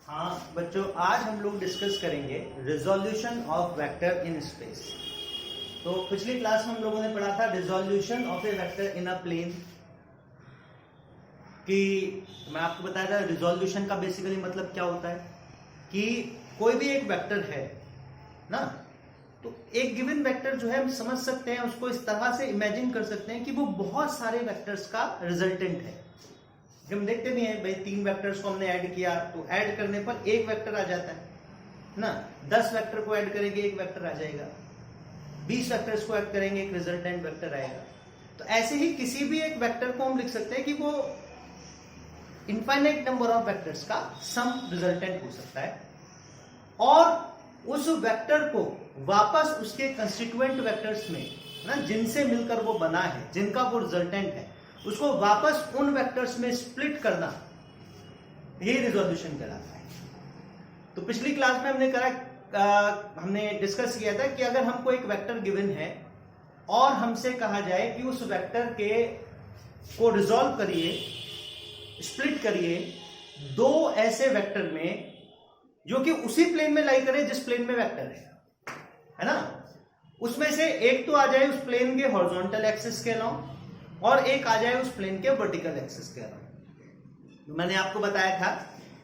हाँ बच्चों, आज हम लोग डिस्कस करेंगे resolution of vector in space. तो पिछली क्लास में हम लोगों ने पढ़ा था resolution of a vector in a plane कि मैं आपको बताया था रिजोल्यूशन का बेसिकली मतलब क्या होता है कि कोई भी एक वेक्टर है ना, तो एक गिवन वेक्टर जो है हम समझ सकते हैं, उसको इस तरह से इमेजिन कर सकते हैं कि वो बहुत सारे वेक्टर्स का रिजल्टेंट है। हम देखते भी हैं भाई, 3 वेक्टर्स को हमने ऐड किया तो ऐड करने पर एक वेक्टर आ जाता है ना। 10 वेक्टर को ऐड करेंगे एक वेक्टर आ जाएगा, 20 वेक्टर्स को ऐड करेंगे एक रिजल्टेंट वेक्टर आएगा। तो ऐसे ही किसी भी एक वेक्टर को हम लिख सकते हैं कि वो इनफाइनाइट नंबर ऑफ वेक्टर्स का सम रिजल्टेंट हो सकता है, और उस वेक्टर को वापस उसके कंस्टिट्यूएंट वेक्टर्स में ना, जिनसे मिलकर वो बना है, जिनका वो रिजल्टेंट है, उसको वापस उन वेक्टर्स में स्प्लिट करना, यही रिजोल्यूशन कहलाता है। तो पिछली क्लास में हमने डिस्कस किया था कि अगर हमको एक वेक्टर गिवन है और हमसे कहा जाए कि उस वेक्टर को रिजॉल्व करिए, स्प्लिट करिए 2 ऐसे वेक्टर में जो कि उसी प्लेन में लाई करे जिस प्लेन में वेक्टर है ना। उसमें से एक तो आ जाए उस प्लेन के हॉरिजॉन्टल एक्सिस के अलाउंग और एक आ जाए उस प्लेन के वर्टिकल एक्सिस के अलाउंग। तो मैंने आपको बताया था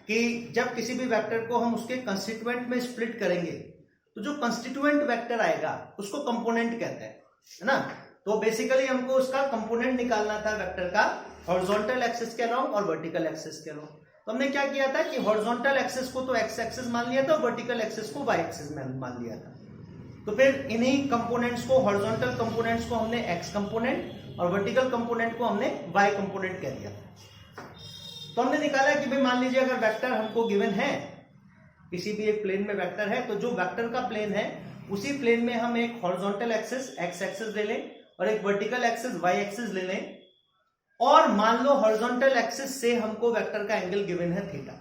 कि जब किसी भी वेक्टर को हम उसके कंस्टिट्यूएंट में स्प्लिट करेंगे तो जो कंस्टिट्यूएंट वेक्टर आएगा उसको कंपोनेंट कहते हैं, है ना। तो बेसिकली हमको उसका कंपोनेंट निकालना था वेक्टर का, हॉरिजॉन्टल एक्सिस के अलाउंग और वर्टिकल एक्सिस के अलाउंग। तो हमने क्या किया था कि हॉरिजॉन्टल एक्सिस को तो एक्स एक्सिस मान लिया था और वर्टिकल एक्सिस को वाई एक्सिस मान लिया था। तो फिर इन्हीं कंपोनेंट्स को, हॉरिजॉन्टल कंपोनेंट्स को हमने एक्स कंपोनेंट और वर्टिकल कंपोनेंट को हमने वाई कंपोनेंट कह दिया। तो हमने निकाला कि भाई मान लीजिए अगर वेक्टर हमको गिवन है, किसी भी एक प्लेन में वेक्टर है, तो जो वेक्टर का प्लेन है उसी प्लेन में हम एक हॉरिजॉन्टल एक्सिस एक्स एक्सिस ले लें और एक वर्टिकल एक्सिस वाई एक्सिस ले लें, और मान लो हॉरिजॉन्टल एक्सिस से हमको वेक्टर का एंगल गिवन है थीटा।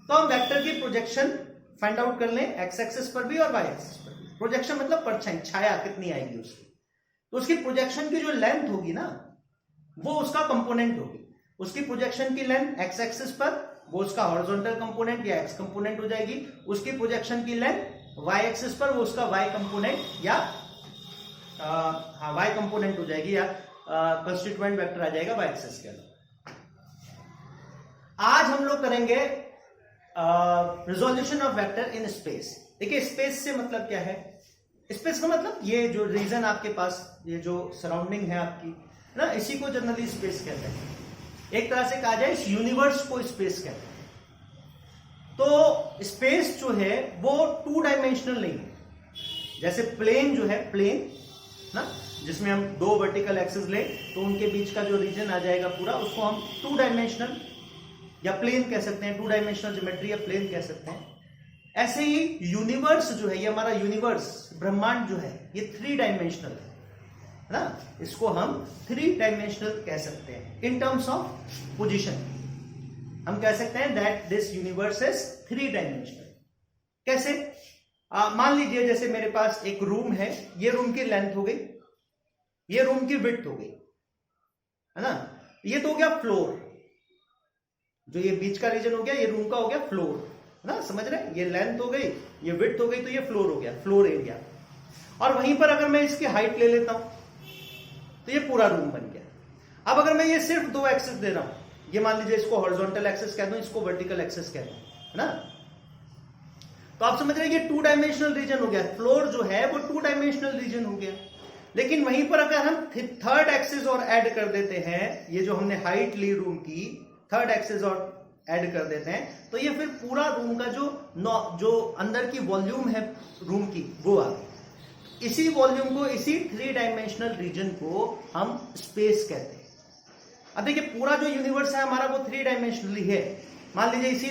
तो हम वेक्टर की प्रोजेक्शन फाइंड आउट कर लें एक्स एक्सिस पर भी और वाई एक्सिस पर भी। प्रोजेक्शन मतलब परछाई, छाया कितनी आएगी उसकी। तो उसकी प्रोजेक्शन की जो लेंथ होगी ना, वो उसका कंपोनेंट होगी। उसकी प्रोजेक्शन की लेंथ एक्स एक्सिस पर वो उसका हॉरिजॉन्टल कंपोनेंट या एक्स कंपोनेंट हो जाएगी। उसकी प्रोजेक्शन की लेंथ वाई एक्सिस पर वो उसका वाई कंपोनेंट या वाई कंपोनेंट हो जाएगी, या कंस्टिट्यूएंट वेक्टर आ जाएगा वाई एक्सिस के अंदर। आज हम लोग करेंगे resolution of vector in space. देखिए स्पेस से मतलब क्या है, स्पेस का मतलब ये जो रीजन आपके पास, ये जो सराउंडिंग है आपकी ना, इसी को जनरली स्पेस कहते हैं। एक तरह से कहा जाए इस यूनिवर्स को स्पेस कहते हैं। तो स्पेस जो है वो 2 डायमेंशनल नहीं है। जैसे प्लेन जो है, प्लेन ना, जिसमें हम 2 वर्टिकल एक्सिस ले तो उनके बीच का जो रीजन आ जाएगा पूरा, उसको हम 2 डायमेंशनल या प्लेन कह सकते हैं, 2 डायमेंशनल ज्योमेट्री या प्लेन कह सकते हैं। ऐसे ही यूनिवर्स जो है, ये हमारा यूनिवर्स, ब्रह्मांड जो है, ये 3 डायमेंशनल है ना। इसको हम 3 डायमेंशनल कह सकते हैं। इन टर्म्स ऑफ पोजीशन हम कह सकते हैं that this universe is 3 dimensional. कैसे? मान लीजिए जैसे मेरे पास एक रूम है, ये रूम की लेंथ हो गई, ये रूम की विड्थ हो गई, है ना। ये तो हो गया फ्लोर, जो ये बीच का रीजन हो गया, ये रूम का हो गया फ्लोर, है ना। समझ रहे हैं? ये लेंथ हो गई, ये विड्थ हो गई, तो ये फ्लोर हो गया, फ्लोर एरिया। और वहीं पर अगर मैं इसकी हाइट ले लेता हूं तो ये पूरा रूम बन गया। अब अगर मैं ये सिर्फ 2 एक्सिस दे रहा हूं, ये मान लीजिए इसको हॉरिजॉन्टल एक्सिस कह दूं, इसको वर्टिकल एक्सिस कह दूं, है ना। तो आप समझ रहे हैं ये 2 डायमेंशनल रीजन हो गया। फ्लोर जो है वो 2 डायमेंशनल रीजन हो गया। लेकिन वहीं पर अगर हम 3rd एक्सिस और ऐड कर देते हैं, ये जो हमने हाइट ली रूम की, 3rd एक्सिस और ऐड कर देते हैं, तो ये फिर पूरा रूम का जो अंदर की वॉल्यूम है रूम की, वो आ गई। इसी वॉल्यूम को, इसी 3 डायमेंशनल रीजन को हम स्पेस कहते हैं। अब देखिए पूरा जो यूनिवर्स है हमारा वो 3 डायमेंशनली है। मान लीजिए इसी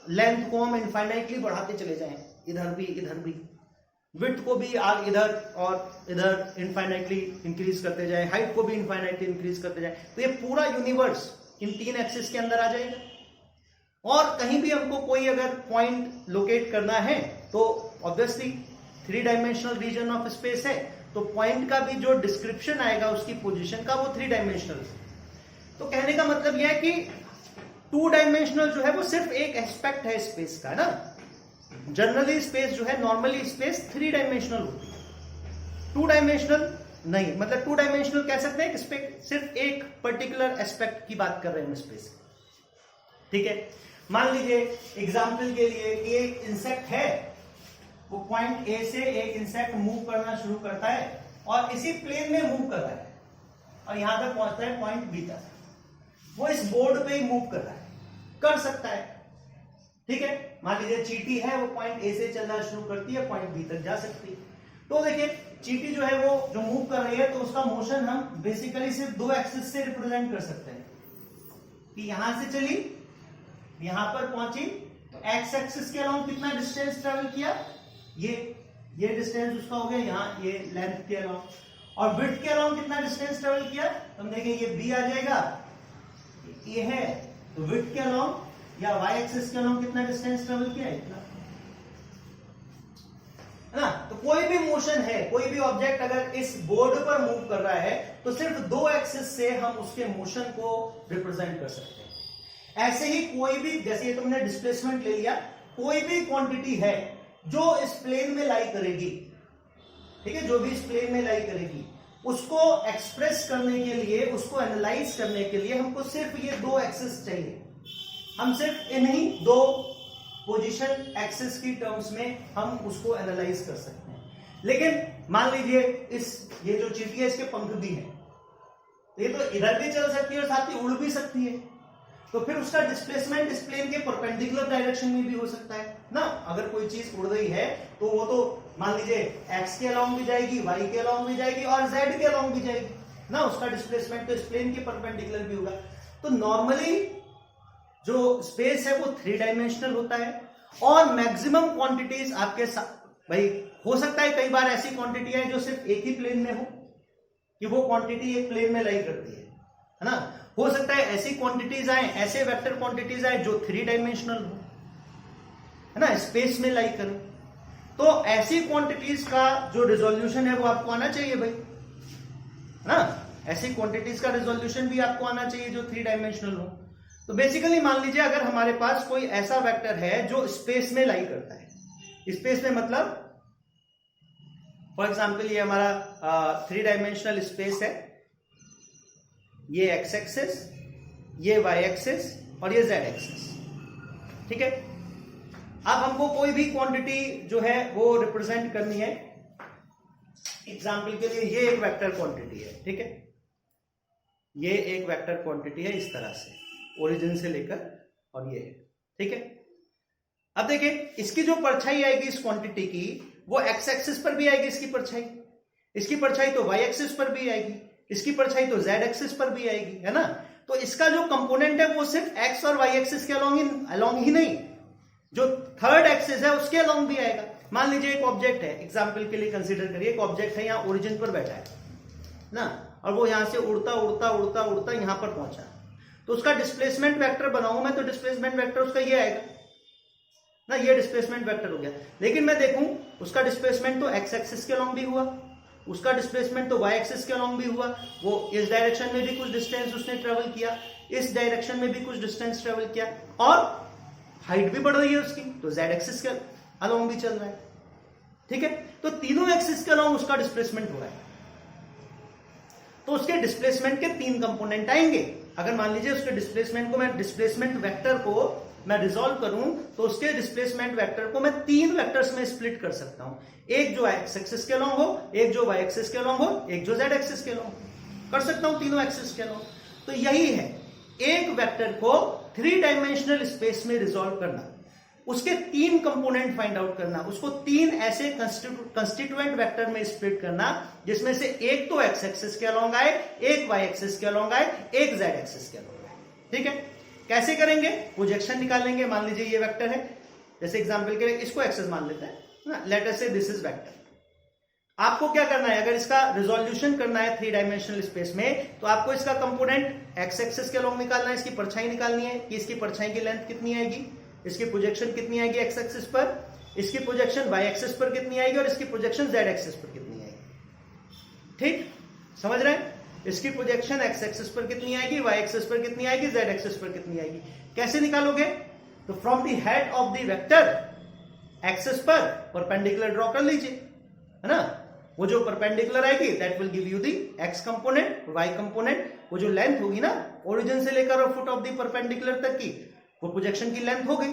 लेंथ को हम इनफाइनाइटली बढ़ाते चले जाएं, इधर भी, विड्थ को भी इधर और इधर इनफाइनाइटली इंक्रीज करते जाए, हाइट को भी इनफाइनाइटली इंक्रीज करते जाए, तो ये पूरा यूनिवर्स इन 3 एक्सिस के अंदर आ जाएगा। और कहीं भी हमको कोई अगर पॉइंट लोकेट करना है तो obviously 3 dimensional region of space है, तो पॉइंट का भी जो डिस्क्रिप्शन आएगा उसकी पोजीशन का, वो 3 डायमेंशनल। तो कहने का मतलब यह है कि टू डायमेंशनल जो है वो सिर्फ एक एस्पेक्ट है स्पेस का ना। जनरली स्पेस जो है, नॉर्मली स्पेस 3 डायमेंशनल होती है, 2 डायमेंशनल नहीं। मतलब 2 डायमेंशनल कह सकते हैं कि सिर्फ एक पर्टिकुलर एस्पेक्ट की बात कर रहे हैं हम स्पेस, ठीक है। मान लीजिए एग्जाम्पल के लिए कि एक इंसेक्ट है, वो पॉइंट ए से एक इंसेक्ट मूव करना शुरू करता है और इसी प्लेन में मूव कर रहा है और यहां तक पहुंचता है पॉइंट बी तक। वो इस बोर्ड पे ही मूव कर रहा है, कर सकता है, ठीक है। मान लीजिए चींटी है, वो पॉइंट ए से चलना शुरू करती है, पॉइंट बी तक जा सकती है। तो देखिए चींटी जो है वो जो मूव कर रही है, तो उसका मोशन हम बेसिकली सिर्फ 2 एक्सिस से रिप्रेजेंट कर सकते हैं कि यहां से चली, यहां पर पहुंची, तो एक्स एक्सिस के अलाउंग कितना डिस्टेंस ट्रेवल किया, ये डिस्टेंस उसका हो गया, यहाँ ये लेंथ के अलाउंग, और विड्थ के अलाउंग कितना डिस्टेंस ट्रेवल किया, तो हम देखें ये बी आ जाएगा, ये है, तो विड्थ के अलाउंग या वाई एक्सिस के अलाउंग कितना डिस्टेंस ट्रेवल किया, इतना, है ना। तो कोई भी मोशन है, कोई भी ऑब्जेक्ट अगर इस बोर्ड पर मूव कर रहा है, तो सिर्फ 2 एक्सिस से हम उसके मोशन को रिप्रेजेंट कर सकते हैं। ऐसे ही कोई भी, जैसे ये तुमने डिस्प्लेसमेंट ले लिया, कोई भी क्वांटिटी है जो इस प्लेन में लाई करेगी, ठीक है, जो भी इस प्लेन में लाई करेगी, उसको एक्सप्रेस करने के लिए, उसको एनालाइज करने के लिए हमको सिर्फ ये 2 एक्सिस चाहिए। हम सिर्फ इन्हीं 2 पोजीशन एक्सिस की टर्म्स में हम उसको एनालाइज कर सकते हैं। लेकिन मान लीजिए ये जो चींटी है, इसके पंख भी हैं, ये तो इधर भी चल सकती है और साथ ही उड़ भी सकती है, तो फिर उसका डिस्प्लेसमेंट इस प्लेन के परपेंडिकुलर डायरेक्शन में भी हो सकता है ना। अगर कोई चीज उड़ रही है तो वो तो मान लीजिए एक्स के अलाउंग भी जाएगी, वाई के अलाउंग भी जाएगी और जेड के अलाउंग भी जाएगी ना, उसका डिस्प्लेसमेंट तो इस प्लेन के परपेंडिकुलर भी होगा। तो नॉर्मली जो स्पेस है वो 3 डायमेंशनल होता है और मैक्सिमम क्वांटिटीज आपके साथ, भाई हो सकता है कई बार ऐसी क्वांटिटी है जो सिर्फ एक ही प्लेन में हो, कि वो क्वांटिटी एक प्लेन में लाई करती है ना। हो सकता है ऐसी क्वांटिटीज आए, ऐसे वेक्टर क्वांटिटीज आए जो 3 डायमेंशनल हो, है ना, स्पेस में लाई करें। तो ऐसी क्वांटिटीज का जो रिजोल्यूशन है वो आपको आना चाहिए भाई, है ना। ऐसी क्वांटिटीज का रिजोल्यूशन भी आपको आना चाहिए जो 3 डायमेंशनल हो। तो बेसिकली मान लीजिए अगर हमारे पास कोई ऐसा वेक्टर है जो स्पेस में लाई करता है, स्पेस में मतलब फॉर एग्जाम्पल ये हमारा 3 डायमेंशनल स्पेस है, ये एक्स एक्सिस, ये वाई एक्सिस और ये जेड एक्सिस, ठीक है। अब हमको कोई भी क्वांटिटी जो है वो रिप्रेजेंट करनी है, एग्जाम्पल के लिए ये एक वेक्टर क्वांटिटी है, ठीक है, ये एक वेक्टर क्वांटिटी है इस तरह से, ओरिजिन से लेकर, और ये है, ठीक है। अब देखिए इसकी जो परछाई आएगी इस क्वांटिटी की, वो एक्स एक्सिस पर भी आएगी इसकी परछाई तो वाई एक्सिस पर भी आएगी, इसकी परछाई तो जेड एक्सिस पर भी आएगी, है ना। तो इसका जो कंपोनेंट है वो सिर्फ एक्स और वाई एक्सिस के अलोंग ही नहीं, जो थर्ड एक्सिस है उसके अलोंग भी आएगा। मान लीजिए एक ऑब्जेक्ट है, एग्जांपल के लिए कंसीडर करिए, एक ऑब्जेक्ट है यहाँ ओरिजिन पर बैठा है ना, और वो यहां से उड़ता उड़ता उड़ता उड़ता यहां पर पहुंचा, तो उसका डिस्प्लेसमेंट वेक्टर बनाऊं मैं, तो डिस्प्लेसमेंट वेक्टर उसका ये आएगा ना, ये डिस्प्लेसमेंट वेक्टर हो गया। लेकिन मैं देखूं उसका डिस्प्लेसमेंट तो एक्स एक्सिस के अलोंग भी हुआ, उसका डिस्प्लेसमेंट तो वाई एक्सिस के अलोंग भी हुआ, वो इस डायरेक्शन में भी कुछ डिस्टेंस उसने ट्रेवल किया, इस डायरेक्शन में भी कुछ डिस्टेंस ट्रेवल किया, और हाइट भी बढ़ रही है उसकी, तो जेड एक्सिस के अलोंग भी चल रहा है, ठीक है। तो तीनों एक्सिस के अलोंग उसका डिस्प्लेसमेंट हो रहा है, तो उसके डिस्प्लेसमेंट के 3 कंपोनेंट आएंगे। अगर मान लीजिए उसके डिस्प्लेसमेंट को मैं, डिस्प्लेसमेंट वेक्टर को मैं रिजॉल्व करूं, तो उसके डिस्प्लेसमेंट वेक्टर को मैं 3 वेक्टर्स में स्प्लिट कर सकता हूं, एक जो एक्स एक्सिस के अलोंग हो, एक जो वाई एक्सिस के अलोंग हो, एक जो जेड एक्सिस के अलोंग, कर सकता हूं तीनों एक्सिस के अलोंग। तो यही है एक वेक्टर को 3 डायमेंशनल स्पेस में रिजॉल्व करना, उसके 3 कंपोनेंट फाइंड आउट करना, उसको 3 ऐसे कंस्टिट्यूएंट वेक्टर में स्प्लिट करना, जिसमें से एक तो एक्स एक्सिस के अलोंग आए, एक वाई एक्सिस के अलोंग आए, एक जेड एक्सिस के अलोंग आए, ठीक है। कैसे करेंगे? प्रोजेक्शन निकालेंगे। मान लीजिए ये वेक्टर है, जैसे एग्जांपल के लिए इसको एक्सिस मान लेते हैं ना, लेट अस से दिस इज वेक्टर। आपको क्या करना है, अगर इसका रिजोल्यूशन करना है 3 डायमेंशनल स्पेस में, तो आपको इसका कंपोनेंट एक्स एक्सिस के अलोंग निकालना है, इसकी परछाई निकालनी है कि इसकी परछाई की लेंथ कितनी आएगी, इसकी प्रोजेक्शन कितनी आएगी एक्स एक्सिस पर, इसकी प्रोजेक्शन वाई एक्सिस पर कितनी आएगी, और इसकी प्रोजेक्शन जेड एक्सिस पर कितनी आएगी। ठीक, समझ रहे हैं? इसकी प्रोजेक्शन एक्स एक्सिस पर कितनी आएगी, वाई एक्सिस पर कितनी आएगी, जेड एक्सिस पर कितनी आएगी। कैसे निकालोगे? तो from the head of the vector axis पर परपेंडिकुलर ड्रॉ कर लीजिए, है ना। वो जो परपेंडिकुलर आएगी that will give you the x component, y component. वो जो लेंथ होगी ना ओरिजिन से लेकर और फुट ऑफ द परपेंडिकुलर तक की, वो प्रोजेक्शन की लेंथ हो गई।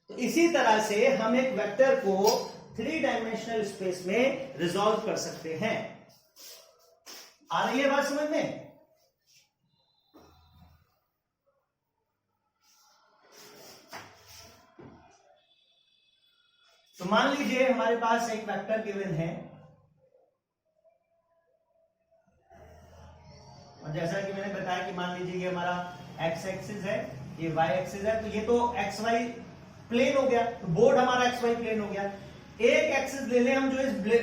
तो इसी तरह से हम एक वेक्टर को 3 डायमेंशनल स्पेस में रिजॉल्व कर सकते हैं। आ रही है बात समझ में? तो मान लीजिए हमारे पास एक वेक्टर गिवन है, और जैसा कि मैंने बताया कि मान लीजिए ये हमारा एक्स एक्सिस है, ये वाई एक्सिस है, तो ये तो एक्स वाई प्लेन हो गया, तो बोर्ड हमारा एक्स वाई प्लेन हो गया। एक एक्सिस ले लें हम जो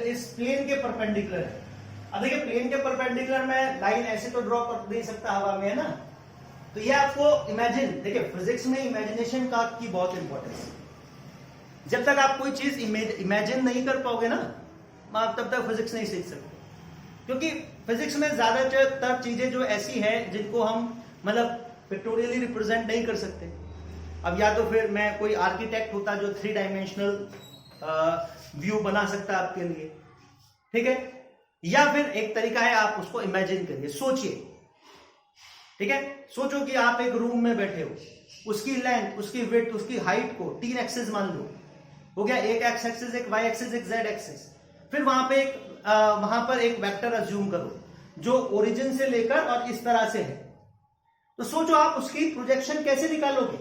इस प्लेन के परपेंडिकुलर है। अब देखिए प्लेन के परपेंडिकुलर में लाइन ऐसे तो ड्रॉ कर नहीं सकता हवा में, है ना। तो ये आपको इमेजिन, देखिए फिजिक्स में इमेजिनेशन का की बहुत इंपॉर्टेंस है। जब तक आप कोई चीज इमेजिन नहीं कर पाओगे ना, आप तब तक फिजिक्स नहीं सीख सकते। क्योंकि फिजिक्स में ज्यादातर चीजें जो ऐसी हैं जिनको हम मतलब पिक्टोरियली रिप्रेजेंट नहीं कर सकते। अब या तो फिर मैं कोई आर्किटेक्ट होता जो 3 डायमेंशनल व्यू बना सकता है आपके लिए, ठीक है। या फिर एक तरीका है आप उसको इमेजिन करिए, सोचिए, ठीक है। सोचो कि आप एक रूम में बैठे हो, उसकी लेंथ, उसकी विड्थ, उसकी हाइट को 3 एक्सिस मान लो, हो गया। एक एक्स एक्सिस, एक वाई एक्सिस, एक जेड एक्सिस। फिर वहां पर एक वेक्टर अज्यूम करो जो ओरिजिन से लेकर और इस तरह से है। तो सोचो आप उसकी प्रोजेक्शन कैसे निकालोगे,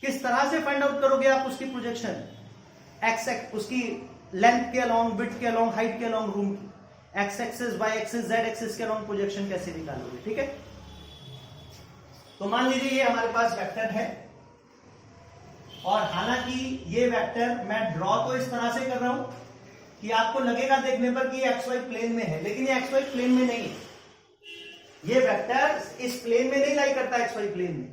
किस तरह से फाइंड आउट करोगे आप उसकी प्रोजेक्शन, एक्स उसकी लेंथ के अलोंग, विड्थ के अलोंग, हाइट के अलोंग रूम की, x axis, y axis, z axis के अलोंग प्रोजेक्शन कैसे निकालोगे, ठीक है। तो मान लीजिए ये हमारे पास वेक्टर है, और हालांकि ये वेक्टर मैं ड्रॉ तो इस तरह से कर रहा हूं कि आपको लगेगा देखने पर कि एक्स वाई प्लेन में है, लेकिन ये एक्स वाई प्लेन में नहीं है। ये वेक्टर इस प्लेन में नहीं लाई करता, एक्स वाई प्लेन में।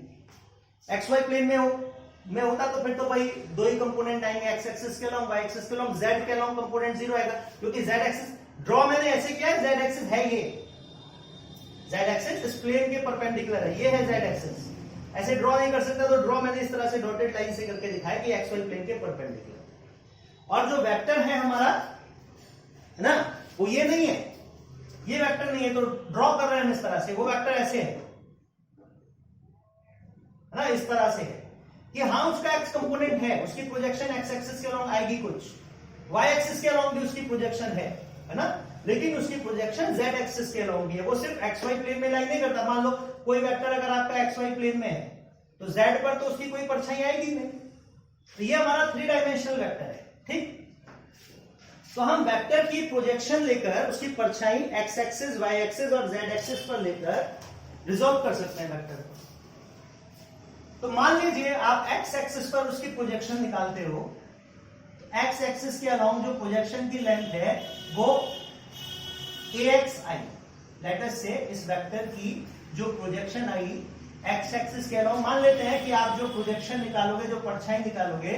एक्स वाई प्लेन में होता तो फिर तो भाई 2 ही कंपोनेंट आएंगे, एक्स एक्सिस के अलोंग, वाई एक्सिस के अलोंग, जेड के अलोंग कंपोनेंट 0 आएगा, क्योंकि जेड एक्सिस ड्रॉ मैंने ऐसे किया है, जेड एक्सिस है ये, जेड एक्सिस इस प्लेन के परपेंडिकुलर है, ये है जेड एक्सिस। ऐसे ड्रॉ नहीं कर सकता, तो ड्रॉ मैंने इस तरह से डॉटेड लाइन से करके दिखाया कि एक्स वाई प्लेन के परपेंडिकुलर। और जो वेक्टर है हमारा, है ना, वो ये नहीं है, ये वेक्टर नहीं है, तो ड्रॉ कर रहे हैं इस तरह से, वो वेक्टर ऐसे है ना, इस तरह से है कि हाँ उसका एक्स कंपोनेंट है, उसकी प्रोजेक्शन एक्स एक्सिस के अलोंग आएगी, कुछ वाई एक्सिस के अलोंग भी उसकी प्रोजेक्शन है ना, लेकिन उसकी प्रोजेक्शन जेड एक्सिस के अलोंग है, वो सिर्फ एक्स वाई प्लेन में लाइन नहीं करता। मान लो कोई वेक्टर अगर आपका एक्स वाई प्लेन में है, तो जेड पर तो उसकी कोई परछाई आएगी नहीं। तो ये हमारा 3 डायमेंशनल वेक्टर है, ठीक। तो हम वेक्टर की प्रोजेक्शन लेकर उसकी परछाई एक्स एक्सिस, वाई एक्सिस और जेड एक्सिस पर लेकर रिजॉल्व कर सकते हैं वेक्टर को। तो मान लीजिए आप एक्स एक्सिस पर उसकी प्रोजेक्शन निकालते हो, तो एक्स एक्सिस के अलोंग जो प्रोजेक्शन की लेंथ है वो ax आई, लेट अस से इस वेक्टर की जो प्रोजेक्शन आई एक्स एक्सिस के अलोंग, मान लेते हैं कि आप जो प्रोजेक्शन निकालोगे, जो परछाई निकालोगे,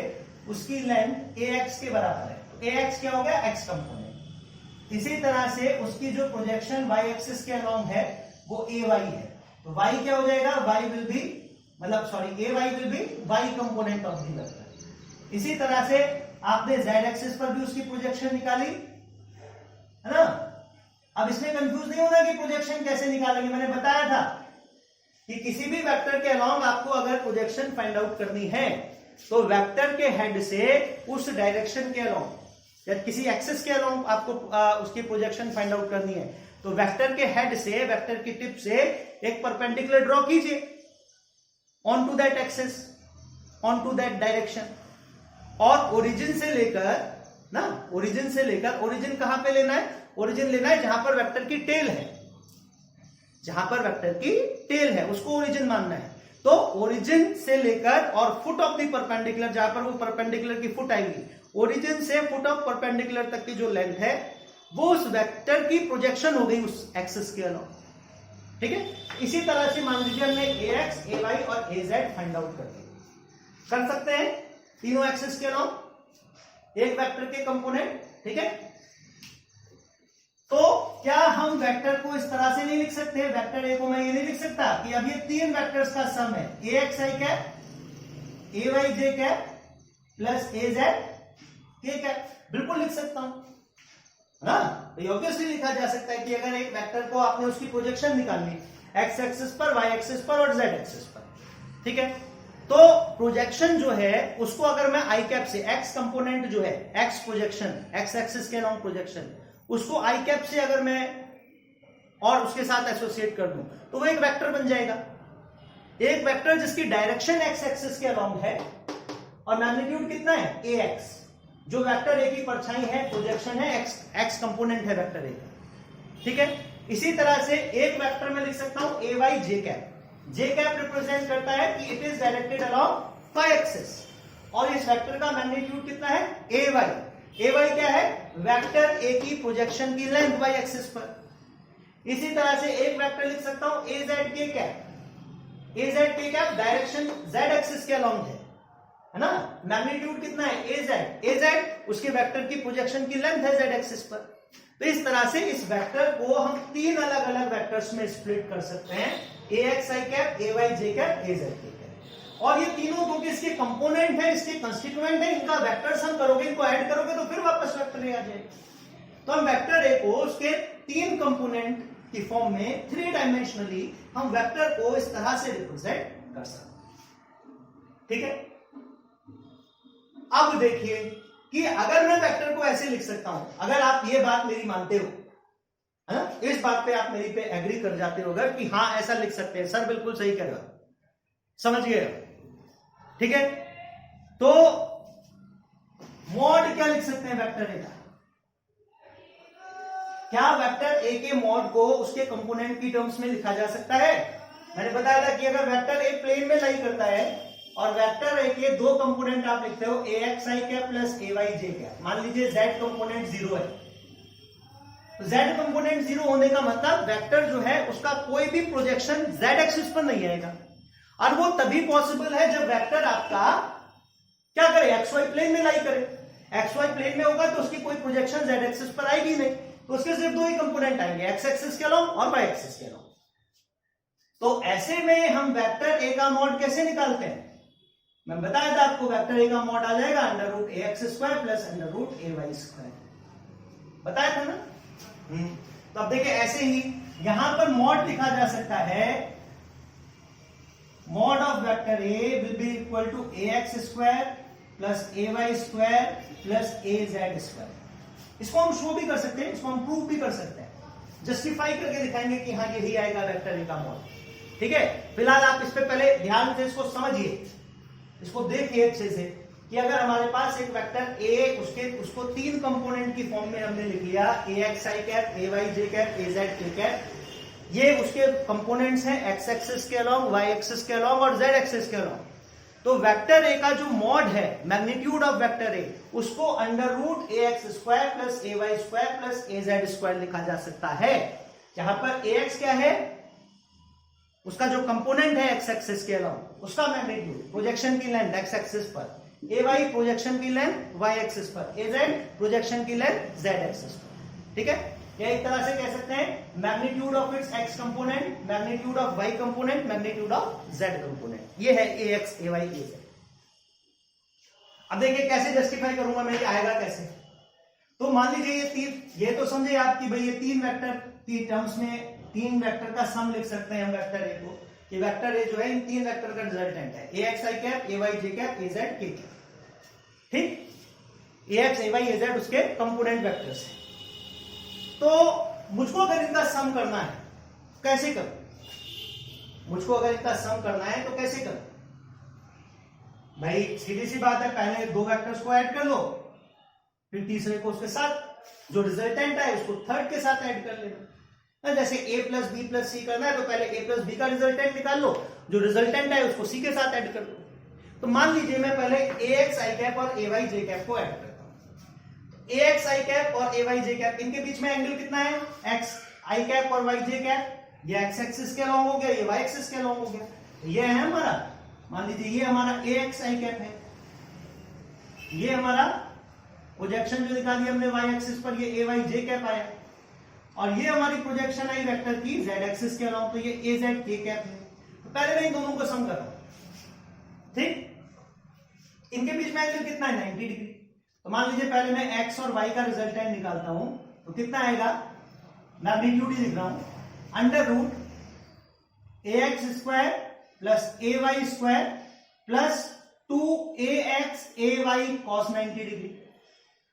उसकी लेंथ ax के बराबर है, तो ax क्या हो गया, x कंपोनेंट। इसी तरह से उसकी जो प्रोजेक्शन y एक्सिस के अलोंग है वो ay है, तो y क्या हो जाएगा, y will be ay will be y component of the vector. इसी तरह से आपने z एक्सिस पर भी उसकी प्रोजेक्शन निकाली, है ना। अब इसमें कंफ्यूज नहीं होना कि प्रोजेक्शन कैसे निकालेंगे, मैंने बताया था कि किसी भी वेक्टर के अलोंग आपको अगर प्रोजेक्शन फाइंड आउट करनी है, तो वेक्टर के हेड से उस डायरेक्शन के अलोंग या किसी एक्सिस के अलोंग आपको उसकी प्रोजेक्शन फाइंड आउट करनी है, तो वेक्टर के हेड से, वेक्टर की टिप से एक परपेंडिकुलर ड्रॉ कीजिए onto that axis, onto that direction. और ओरिजिन से लेकर ना, ओरिजिन कहां पे लेना है, ओरिजिन लेना है जहां पर वेक्टर की टेल है, जहां पर वेक्टर की टेल है उसको ओरिजिन मानना है। तो ओरिजिन से लेकर और फुट ऑफ द परपेंडिकुलर, जहां पर वो परपेंडिकुलर की फुट आएगी, ओरिजिन से फुट ऑफ परपेंडिकुलर तक की जो लेंथ है वो उस वेक्टर की प्रोजेक्शन हो गई उस एक्सिस के अलोंग, ठीक है। इसी तरह से मान लीजिए हमने ax, ay और az फाइंड आउट कर सकते हैं तीनों एक्सिस के अलोंग एक वेक्टर के कंपोनेंट, ठीक है। तो क्या हम वेक्टर को इस तरह से नहीं लिख सकते? वेक्टर ए को मैं ये नहीं लिख सकता कि अब ये तीन वेक्टर्स का सम है, a x I cap, A y j cap plus a Z के कैप। बिल्कुल लिख सकता हूं ना, तो ऑब्वियसली लिखा जा सकता है कि अगर एक वेक्टर को आपने उसकी प्रोजेक्शन निकालनी एक्स एक्सिस पर, वाई एक्सिस पर और जेड एक्सिस पर, ठीक है, तो प्रोजेक्शन जो है उसको अगर मैं आई कैप से, एक्स कंपोनेंट जो है एक्स प्रोजेक्शन, एक्स एक्सिस के लॉन्ग प्रोजेक्शन, उसको आई कैप से अगर मैं और उसके साथ एसोसिएट कर दूं तो वो एक वेक्टर बन जाएगा। एक वेक्टर जिसकी डायरेक्शन एक्स एक्सिस के अलॉन्ग है और मैग्नीट्यूड कितना है, ए एक्स, जो वेक्टर ए की परछाई है, प्रोजेक्शन है, एक्स कंपोनेंट है वेक्टर ए का, ठीक है। इसी तरह से एक वेक्टर में लिख सकता हूं a y j cap. J cap represent करता है कि it is directed along y axis, और इस वेक्टर का मैग्नीट्यूड कितना है, ए वाई। ए वाई क्या है, वेक्टर ए की प्रोजेक्शन की लेंथ वाई एक्सिस पर। इसी तरह से एक वेक्टर लिख सकता हूं ए जेड के कैप। ए जेड के कैप डायरेक्शन जेड एक्सिस के अलॉन्ग है ना, मैग्नीट्यूड कितना है, ए जेड। ए जेड उसके वेक्टर की प्रोजेक्शन की लेंथ है जेड एक्सिस पर। तो इस तरह से इस वेक्टर को हम तीन अलग अलग वेक्टर्स में स्प्लिट कर सकते हैं, ए एक्स आई कैप, ए वाई जे कैप, ए जेड के कैप। और ये तीनों क्योंकि इसके कंपोनेंट है, इसके कंस्टिट्यूएंट है, इनका वेक्टर सम करोगे, इनको ऐड करोगे तो फिर वापस वेक्टर ए आ जाएगा। तो हम वेक्टर ए को उसके तीन कंपोनेंट की फॉर्म में थ्री डायमेंशनली हम वेक्टर को इस तरह से रिप्रेजेंट कर सकते हैं, ठीक है। अब देखिए कि अगर मैं वेक्टर को ऐसे लिख सकता हूं, अगर आप ये बात मेरी मानते हो, है? इस बात पे आप मेरी पे एग्री कर जाते हो कि हाँ ऐसा लिख सकते हैं, सर बिल्कुल सही कह रहे हो, समझ गए, ठीक है। तो मॉड क्या लिख सकते हैं वेक्टर ए का? क्या वेक्टर ए के मॉड को उसके कंपोनेंट की टर्म्स में लिखा जा सकता है? मैंने बताया था कि अगर वेक्टर ए प्लेन में लाई करता है और वेक्टर ए के दो कंपोनेंट आप लिखते हो, ए x I cap plus a y j cap, मान लीजिए जेड कंपोनेंट 0 है, तो जेड कंपोनेंट 0 होने का मतलब वेक्टर जो है उसका कोई भी प्रोजेक्शन जेड एक्सिस पर नहीं आएगा। और वो तभी पॉसिबल है जब वेक्टर आपका क्या करे, एक्स वाई प्लेन में लाई करे। एक्स वाई प्लेन में होगा तो उसकी कोई प्रोजेक्शन जेड एक्सिस पर आएगी नहीं, तो उसके सिर्फ दो ही कंपोनेंट आएंगे, एक्स एक्सिस के अलॉन्ग और वाई एक्सिस के अलॉन्ग। तो ऐसे में हम वेक्टर ए का मॉड कैसे निकालते हैं? मैं बताया था आपको, वेक्टर ए का मॉड आ जाएगा under root a x square plus under root a y square, बताया था ना। तो अब देखिए ऐसे ही यहां पर मॉड लिखा जा सकता है, mod of vector a will be equal to a x square plus a y square plus a z square. इसको हम शो भी कर सकते हैं, इसको हम प्रूव भी कर सकते हैं, जस्टिफाई करके दिखाएंगे कि हाँ यही आएगा वेक्टर ए का मॉड, ठीक है। फिलहाल आप इस पे पहले ध्यान से इसको समझिए, इसको देखिए अच्छे से कि अगर हमारे पास एक वेक्टर ए, उसको तीन कंपोनेंट की फॉर्म में हमने लिख लिया, ए एक्स आई कैप, ए वाई जे कैप, ए जेड के कैप, ये उसके कंपोनेंट्स हैं एक्स एक्सिस के अलॉन्ग, वाई एक्सिस के अलॉन्ग और जेड एक्सिस के अलॉन्ग। तो वेक्टर ए का जो मॉड है, मैग्नीट्यूड ऑफ वेक्टर ए, उसको under root a x square plus a y square plus a z square लिखा जा सकता है, जहां पर ए एक्स क्या है, उसका जो कंपोनेंट है एक्स एक्सिस के अलॉन्ग, उसका मैग्नीट्यूड, प्रोजेक्शन की लेंथ एक्स एक्सिस पर, ए वाई प्रोजेक्शन की लेंथ वाई एक्सिस पर, ए जेड प्रोजेक्शन की लेंथ जेड एक्सिस पर, ठीक है। या एक तरह से कह सकते हैं magnitude of its x component, magnitude of y component, magnitude of z component, ये है a x, a y, a z. अब देखिए कैसे जस्टिफाई करूंगा मैं, ये आएगा कैसे। तो मान लीजिए ये तीन, ये तो समझे आप कि भाई ये तीन वेक्टर की टर्म्स में तीन वेक्टर का सम लिख सकते हैं हम वेक्टर ए को, कि वेक्टर ए जो है इन तीन वेक्टर का रिजल्टेंट है, a x I cap, A y j cap, A Z के कैप, ठीक। ए x, a y, a Z उसके कंपोनेंट वेक्टर्स हैं। तो मुझको अगर इनका सम करना है कैसे करूं, मुझको अगर इनका सम करना है तो कैसे करूं भाई? सीधी सी बात है, पहले दो वेक्टर्स को ऐड कर लो, फिर तीसरे को उसके साथ, जो रिजल्टेंट है उसको थर्ड के साथ ऐड कर लेना। जैसे a प्लस बी प्लस सी करना है तो पहले a प्लस बी का रिजल्टेंट निकाल लो, जो रिजल्टेंट है उसको c के साथ ऐड कर लो। तो मान लीजिए मैं पहले ए एक्स आई कैप और ए वाई जे कैप को ऐड करता हूं। ए एक्स आई कैप और ए वाई जे कैप, इनके बीच में एंगल कितना है, एक्स आई कैप और वाई जे कैप, ये एक्स एक्सिस के अलॉन्ग हो गया, ये वाई एक्सिस के अलॉन्ग हो गया, ये है हमारा, मान लीजिए ये हमारा ए एक्स आई कैप है, ये हमारा प्रोजेक्शन जो निकाली हमने वाई एक्सिस पर, ये ए वाई जे कैप आया। और ये हमारी प्रोजेक्शन आई वेक्टर की z एक्सिस के अलाउंग, तो ये az k कैप है। तो पहले मैं इन दोनों को सम कर रहा हूं, ठीक। इनके बीच में एंगल कितना है 90 डिग्री। तो मान लीजिए पहले मैं x और y का रिजल्टेंट निकालता हूं, तो कितना आएगा, मैग्नीट्यूड ही लिख रहा हूं, under root ax square plus ay square plus 2ax ay cos 90 degree.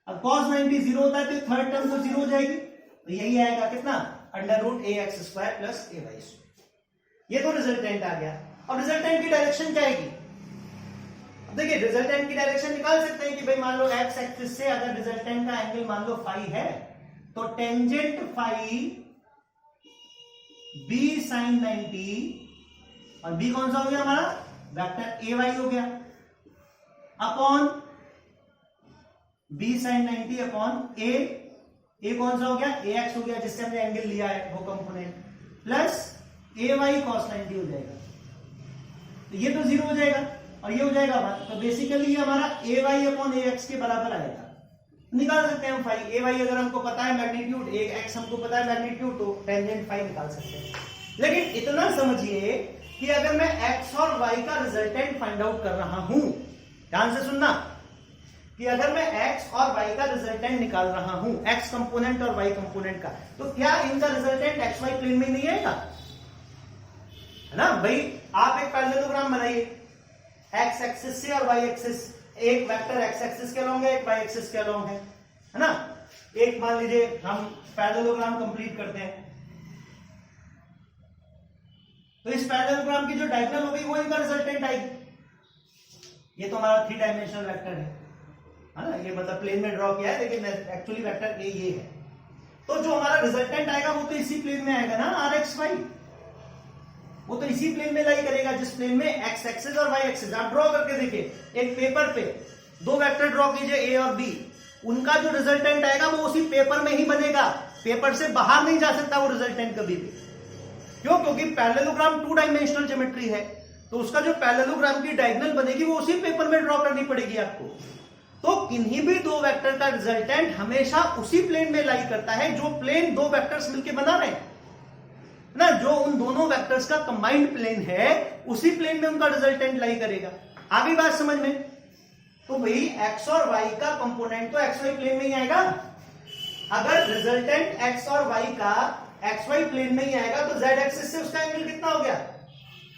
अब cos 90 जीरो होता है तो थर्ड टर्म तो जीरो हो जाएगी, तो यही आएगा कितना, under root ax square plus ay square. ये तो रिजल्टेंट आ गया। अब रिजल्टेंट की डायरेक्शन क्या आएगी, देखिए रिजल्टेंट की डायरेक्शन निकाल सकते हैं कि भाई मान लो x एक्सिस से अगर रिजल्टेंट का एंगल मान लो फाई है, तो टेंजेंट फाई b sin 90, और b कौन सा हो गया हमारा, वेक्टर ay हो गया, upon b sin 90 upon a कौन सा हो गया, ax हो गया जिससे हमने एंगल लिया है वो कंपोनेंट, प्लस ay cos 90 हो जाएगा। तो ये तो जीरो हो जाएगा और ये हो जाएगा हमारा, तो बेसिकली ये हमारा ay अपॉन ax के बराबर आएगा। निकाल सकते हैं हम फाई, ay अगर हमको पता है मैग्नीट्यूड, x हमको पता है मैग्नीट्यूड, तो टेंजेंट फाई निकाल सकते हैं। लेकिन इतना समझिए कि अगर मैं x और y का रिजल्टेंट फाइंड आउट कर रहा हूं, ध्यान से सुनना, कि अगर मैं x और y का रिजल्टेंट निकाल रहा हूं, x कंपोनेंट और y कंपोनेंट का, तो क्या इनका रिजल्टेंट xy प्लेन में नहीं आएगा, है ना भाई। आप एक पैरेललोग्राम बनाइए, x एक्सिस से और y एक्सिस, एक वेक्टर x एक्सिस के अलोंग है, एक y एक्सिस के अलोंग है ना। एक मान लीजिए हम पैरेललोग्राम कंप्लीट करते हैं, तो इस पैरेललोग्राम की जो डायगोनल होगी वो इनका रिजल्टेंट आएगी। ये तो हमारा 3 डायमेंशनल वेक्टर है ना, ये मतलब प्लेन में ड्रॉ किया है, लेकिन एक्चुअली वेक्टर ये है। तो जो हमारा रिजल्टेंट आएगा वो तो इसी प्लेन में आएगा ना, rxy, वो तो इसी प्लेन में लाई करेगा जिस प्लेन में x एक्सिस और y एक्सिस। आप ड्रॉ करके देखिए, एक पेपर पे 2 वेक्टर ड्रॉ कीजिए a और b, उनका जो रिजल्टेंट आएगा वो उसी पेपर में ही बनेगा, पेपर से बाहर नहीं जा सकता वो रिजल्टेंट कभी भी। क्यों, क्योंकि पैरेललोग्राम 2 डायमेंशनल ज्योमेट्री है, तो उसका जो पैरेललोग्राम की डायगोनल बनेगी वो उसी पेपर में ड्रॉ करनी पड़ेगी आपको। तो किन्हीं भी 2 वेक्टर का रिजल्टेंट हमेशा उसी प्लेन में लाई करता है जो प्लेन 2 वेक्टर्स मिलकर बना रहे हैं ना, जो उन दोनों वेक्टर्स का कंबाइंड प्लेन है उसी प्लेन में उनका रिजल्टेंट लाई करेगा। आ गई बात समझ में। तो भाई x और y का कंपोनेंट तो xy प्लेन में ही आएगा। अगर रिजल्टेंट x और y का xy प्लेन में ही आएगा तो z एक्सिस से उसका एंगल कितना हो गया,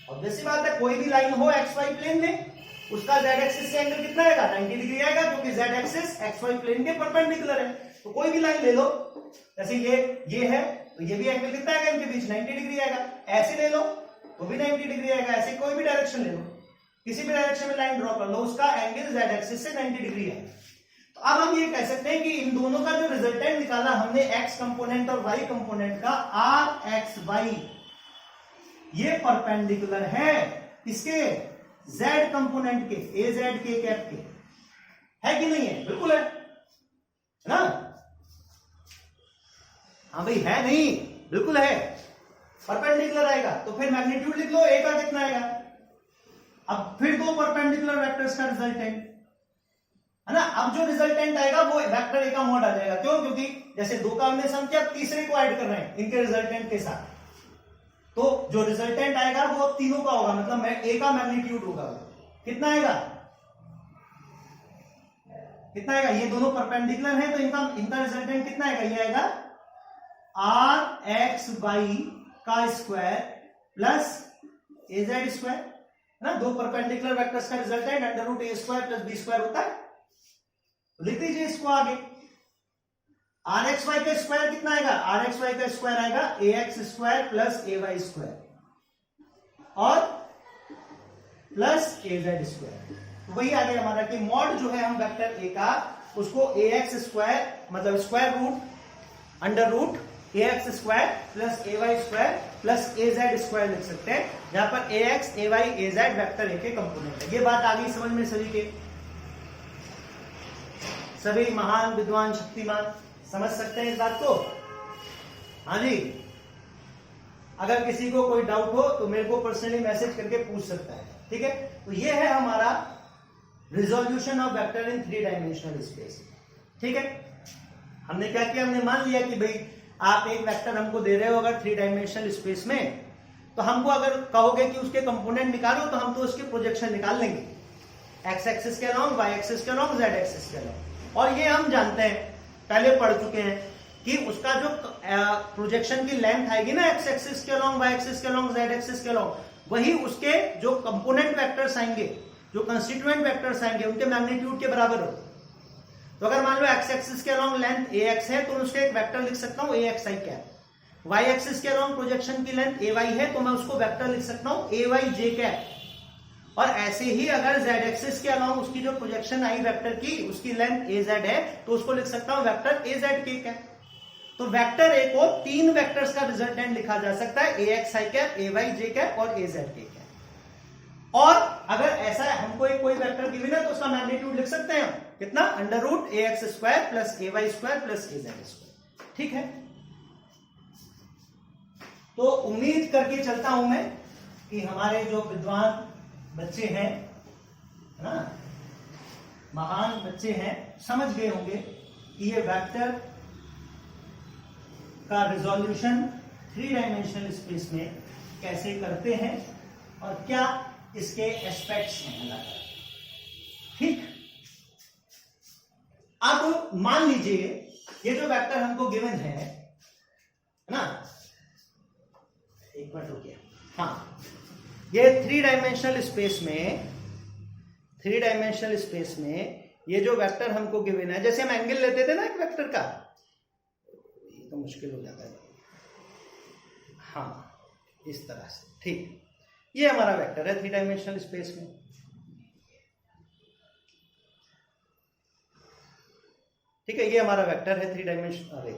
ऑब्वियस सी बात है, कोई भी लाइन हो xy प्लेन में उसका z एक्सिस से एंगल कितना आएगा, 90 डिग्री आएगा, क्योंकि z एक्सिस xy प्लेन के परपेंडिकुलर है। तो कोई भी लाइन ले लो, जैसे ये है तो ये भी एंगल कितना आएगा इनके बीच, 90 डिग्री आएगा। ऐसे ले लो तो भी 90 डिग्री आएगा, ऐसे कोई भी डायरेक्शन ले लो, किसी भी डायरेक्शन में लाइन ड्रॉ कर लो, उसका एंगल z एक्सिस से 90 डिग्री है। तो अब हम ये कह सकते हैं कि इन दोनों का जो रिजल्टेंट निकाला हमने x कंपोनेंट और y कंपोनेंट का, rxy, ये परपेंडिकुलर है किसके, z कंपोनेंट के, az के कैप के, है कि नहीं है, बिल्कुल है ना। हाँ भाई है नहीं, बिल्कुल है, परपेंडिकुलर आएगा। तो फिर मैग्नीट्यूड लिख लो, a का कितना आएगा। अब फिर 2 परपेंडिकुलर वेक्टर्स का रिजल्टेंट है ना। अब जो रिजल्टेंट आएगा वो वेक्टर a का मॉड आ जाएगा। क्यों, क्योंकि जैसे 2 का हमने सम किया, तीसरे को ऐड कर रहे हैं इनके रिजल्टेंट के साथ, तो जो रिजल्टेंट आएगा वो तीनों का होगा, मतलब a का मैग्नीट्यूड होगा। कितना आएगा, कितना आएगा, ये दोनों परपेंडिकुलर हैं तो इनका रिजल्टेंट कितना आएगा, ये आएगा rxy का स्क्वायर प्लस az स्क्वायर ना। 2 परपेंडिकुलर वेक्टर्स का resultant under root a square plus b square होता है। लिख दीजिए इसको आगे, rxy का स्क्वायर कितना आएगा, rxy का स्क्वायर आएगा ax square plus ay square और प्लस az स्क्वायर। वही आ गया हमारा कि मॉड जो है हम वेक्टर a का उसको ax स्क्वायर मतलब square root under root ax square plus ay square plus az square लिख सकते हैं, जहां पर ax ay az vector a के कंपोनेंट है। ये बात आ गई समझ में सभी के, सभी महान विद्वान शक्तिमान समझ सकते हैं इस बात को। हाँ जी, अगर किसी को कोई डाउट हो तो मेरे को पर्सनली मैसेज करके पूछ सकता है, ठीक है। तो ये है हमारा resolution of vector in 3 dimensional space, ठीक है। हमने क्या किया, हमने मान लिया कि भाई आप एक वेक्टर हमको दे रहे हो अगर 3 डायमेंशनल स्पेस में, तो हमको अगर कहोगे कि उसके कंपोनेंट निकालो तो हम तो उसके प्रोजेक्शन निकाल लेंगे, एक्स एक्सिस के अलोंग, वाई एक्सिस के अलोंग, जेड एक्सिस के अलोंग। और ये हम जानते हैं, पहले पढ़ चुके हैं कि उसका जो प्रोजेक्शन की लेंथ आएगी ना एक्स एक्सिस के अलोंग, वाई एक्सिस के अलोंग, जेड एक्सिस के अलोंग, वही उसके जो कंपोनेंट वेक्टर्स आएंगे, जो कंस्टिट्यूएंट वेक्टर्स आएंगे, उनके मैग्नीट्यूड के बराबर हो। तो अगर मान लो एक्स एक्सिस के अलोंग लेंथ ए एक्स है तो मैं उसका एक वेक्टर लिख सकता हूं a x I cap. Y axis के अलोंग प्रोजेक्शन की लेंथ ए वाई है तो मैं उसको वेक्टर लिख सकता हूं ए वाई जे कैप। और ऐसे ही अगर जेड एक्सिस के अलोंग उसकी जो प्रोजेक्शन आई वेक्टर की, उसकी लेंथ ए जेड है तो उसको लिख सकता हूं वेक्टर ए जेड के कैप। तो वेक्टर ए को 3 वेक्टर्स का रिजल्टेंट लिखा जा सकता है, a x I cap, A y j cap और ए जेड के कैप। और अगर ऐसा हमको एक कोई वेक्टर गिवन है तो उसका मैग्नीट्यूड लिख सकते हैं कितना, under root a x square plus a y square plus a z square. ठीक है, तो उम्मीद करके चलता हूं मैं कि हमारे जो विद्वान बच्चे हैं ना, महान बच्चे हैं, समझ गए होंगे कि ये वेक्टर का रिजोल्यूशन 3 डायमेंशनल स्पेस में कैसे करते हैं और क्या इसके एस्पेक्ट्स हैं अलग। ठीक, अब मान लीजिए ये जो वेक्टर हमको गिवन है ना, एक मिनट रुकिए, हाँ, ये 3 डायमेंशनल स्पेस में ये जो वेक्टर हमको गिवन है, जैसे हम एंगल लेते थे ना एक वेक्टर का, ये तो मुश्किल हो जाता है, हाँ इस तरह से। ठीक, ये हमारा वेक्टर है 3 डायमेंशनल स्पेस में। ठीक है, ये हमारा वेक्टर है 3 डायमेंशन, अरे